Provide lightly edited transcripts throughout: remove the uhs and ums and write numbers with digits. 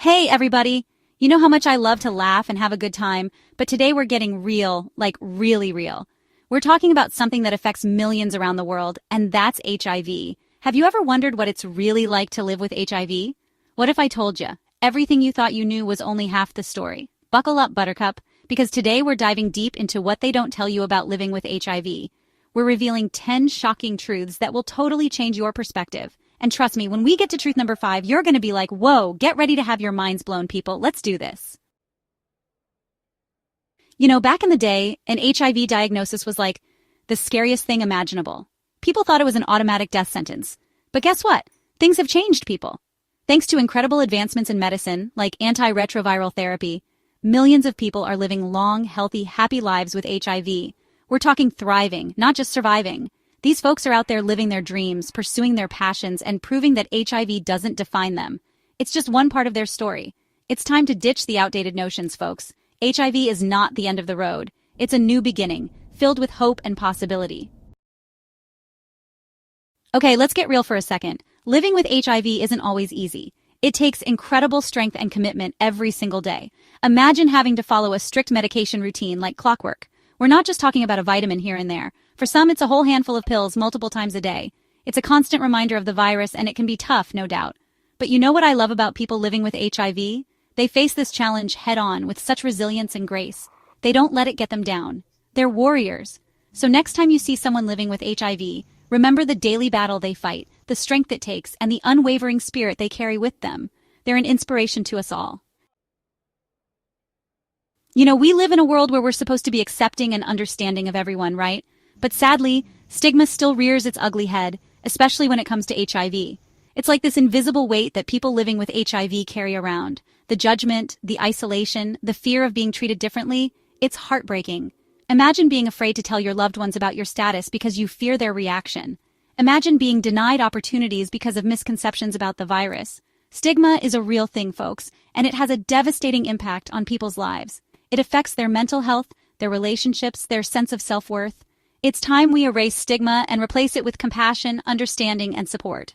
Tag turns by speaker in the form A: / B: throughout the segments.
A: Hey everybody! You know how much I love to laugh and have a good time, but today we're getting real, like really real. We're talking about something that affects millions around the world, and that's HIV. Have you ever wondered what it's really like to live with HIV? What if I told you everything you thought you knew was only half the story? Buckle up, Buttercup, because today we're diving deep into what they don't tell you about living with HIV. We're revealing 10 shocking truths that will totally change your perspective. And trust me, when we get to truth number 5, you're going to be like, whoa, get ready to have your minds blown, people. Let's do this. You know, back in the day, an HIV diagnosis was like the scariest thing imaginable. People thought it was an automatic death sentence. But guess what? Things have changed, people. Thanks to incredible advancements in medicine, like antiretroviral therapy, millions of people are living long, healthy, happy lives with HIV. We're talking thriving, not just surviving. These folks are out there living their dreams, pursuing their passions, and proving that HIV doesn't define them. It's just one part of their story. It's time to ditch the outdated notions, folks. HIV is not the end of the road. It's a new beginning, filled with hope and possibility. Okay, let's get real for a second. Living with HIV isn't always easy. It takes incredible strength and commitment every single day. Imagine having to follow a strict medication routine like clockwork. We're not just talking about a vitamin here and there. For some, it's a whole handful of pills multiple times a day. It's a constant reminder of the virus, and it can be tough, no doubt. But you know what I love about people living with HIV? They face this challenge head-on with such resilience and grace. They don't let it get them down. They're warriors. So next time you see someone living with HIV, remember the daily battle they fight, the strength it takes, and the unwavering spirit they carry with them. They're an inspiration to us all. You know, we live in a world where we're supposed to be accepting and understanding of everyone, right? But sadly, stigma still rears its ugly head, especially when it comes to HIV. It's like this invisible weight that people living with HIV carry around. The judgment, the isolation, the fear of being treated differently, it's heartbreaking. Imagine being afraid to tell your loved ones about your status because you fear their reaction. Imagine being denied opportunities because of misconceptions about the virus. Stigma is a real thing, folks, and it has a devastating impact on people's lives. It affects their mental health, their relationships, their sense of self-worth. It's time we erase stigma and replace it with compassion, understanding, and support.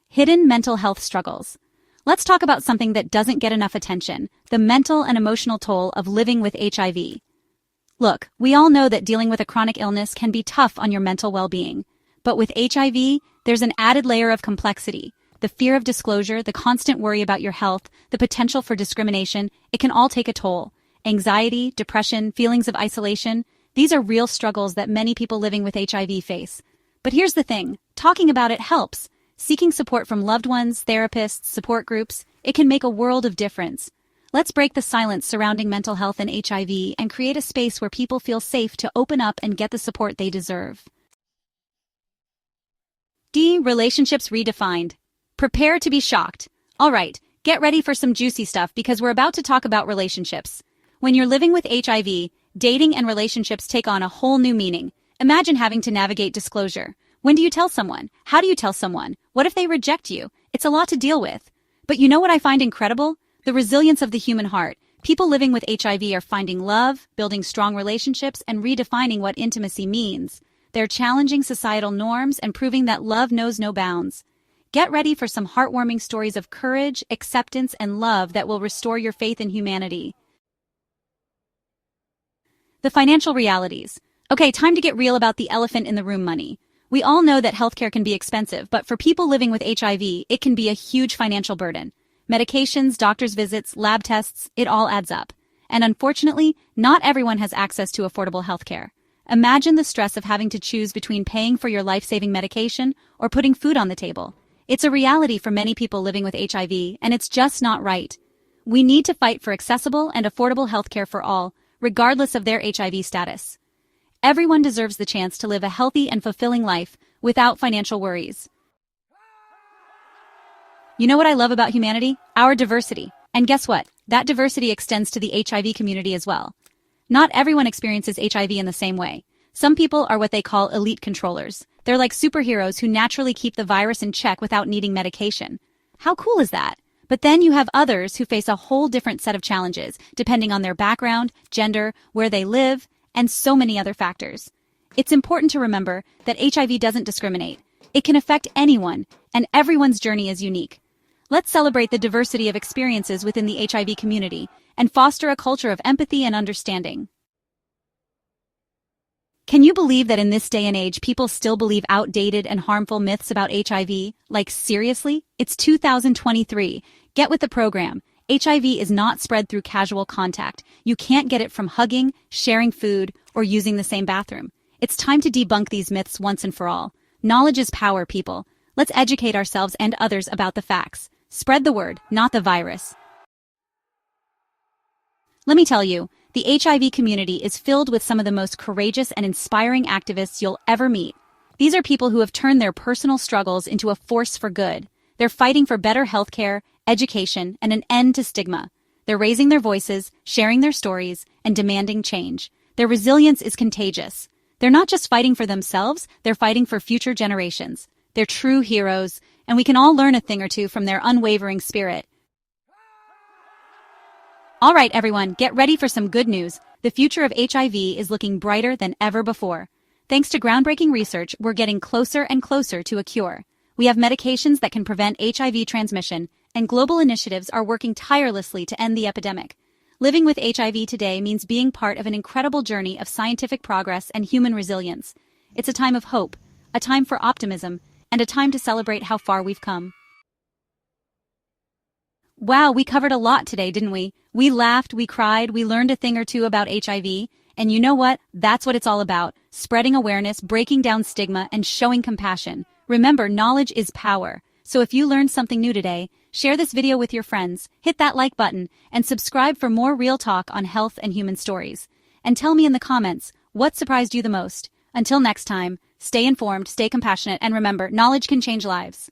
A: Hidden mental health struggles. Let's talk about something that doesn't get enough attention, the mental and emotional toll of living with HIV. Look, we all know that dealing with a chronic illness can be tough on your mental well-being. But with HIV, there's an added layer of complexity. The fear of disclosure, the constant worry about your health, the potential for discrimination, it can all take a toll. Anxiety, depression, feelings of isolation, these are real struggles that many people living with HIV face. But here's the thing, talking about it helps. Seeking support from loved ones, therapists, support groups, it can make a world of difference. Let's break the silence surrounding mental health and HIV and create a space where people feel safe to open up and get the support they deserve. D. Relationships redefined. Prepare to be shocked. All right, get ready for some juicy stuff because we're about to talk about relationships. When you're living with HIV, dating and relationships take on a whole new meaning. Imagine having to navigate disclosure. When do you tell someone? How do you tell someone? What if they reject you? It's a lot to deal with. But you know what I find incredible? The resilience of the human heart. People living with HIV are finding love, building strong relationships, and redefining what intimacy means. They're challenging societal norms and proving that love knows no bounds. Get ready for some heartwarming stories of courage, acceptance, and love that will restore your faith in humanity. The financial realities. Okay, time to get real about the elephant in the room, money. We all know that healthcare can be expensive, but for people living with HIV, it can be a huge financial burden. Medications, doctor's visits, lab tests, it all adds up. And unfortunately, not everyone has access to affordable healthcare. Imagine the stress of having to choose between paying for your life-saving medication or putting food on the table. It's a reality for many people living with HIV, and it's just not right. We need to fight for accessible and affordable healthcare for all, regardless of their HIV status. Everyone deserves the chance to live a healthy and fulfilling life without financial worries. You know what I love about humanity? Our diversity. And guess what? That diversity extends to the HIV community as well. Not everyone experiences HIV in the same way. Some people are what they call elite controllers. They're like superheroes who naturally keep the virus in check without needing medication. How cool is that? But then you have others who face a whole different set of challenges, depending on their background, gender, where they live, and so many other factors. It's important to remember that HIV doesn't discriminate. It can affect anyone, and everyone's journey is unique. Let's celebrate the diversity of experiences within the HIV community and foster a culture of empathy and understanding. Can you believe that in this day and age people still believe outdated and harmful myths about HIV? Like, seriously? It's 2023. Get with the program. HIV is not spread through casual contact. You can't get it from hugging, sharing food, or using the same bathroom. It's time to debunk these myths once and for all. Knowledge is power, people. Let's educate ourselves and others about the facts. Spread the word, not the virus. Let me tell you, the HIV community is filled with some of the most courageous and inspiring activists you'll ever meet. These are people who have turned their personal struggles into a force for good. They're fighting for better healthcare, education, and an end to stigma. They're raising their voices, sharing their stories, and demanding change. Their resilience is contagious. They're not just fighting for themselves, they're fighting for future generations. They're true heroes, and we can all learn a thing or two from their unwavering spirit. All right, everyone, get ready for some good news. The future of HIV is looking brighter than ever before. Thanks to groundbreaking research, we're getting closer and closer to a cure. We have medications that can prevent HIV transmission, and global initiatives are working tirelessly to end the epidemic. Living with HIV today means being part of an incredible journey of scientific progress and human resilience. It's a time of hope, a time for optimism, and a time to celebrate how far we've come. Wow, we covered a lot today, didn't we? We laughed, we cried, we learned a thing or two about HIV, and you know what? That's what it's all about. Spreading awareness, breaking down stigma, and showing compassion. Remember, knowledge is power. So if you learned something new today, share this video with your friends, hit that like button, and subscribe for more real talk on health and human stories. And tell me in the comments, what surprised you the most? Until next time, stay informed, stay compassionate, and remember, knowledge can change lives.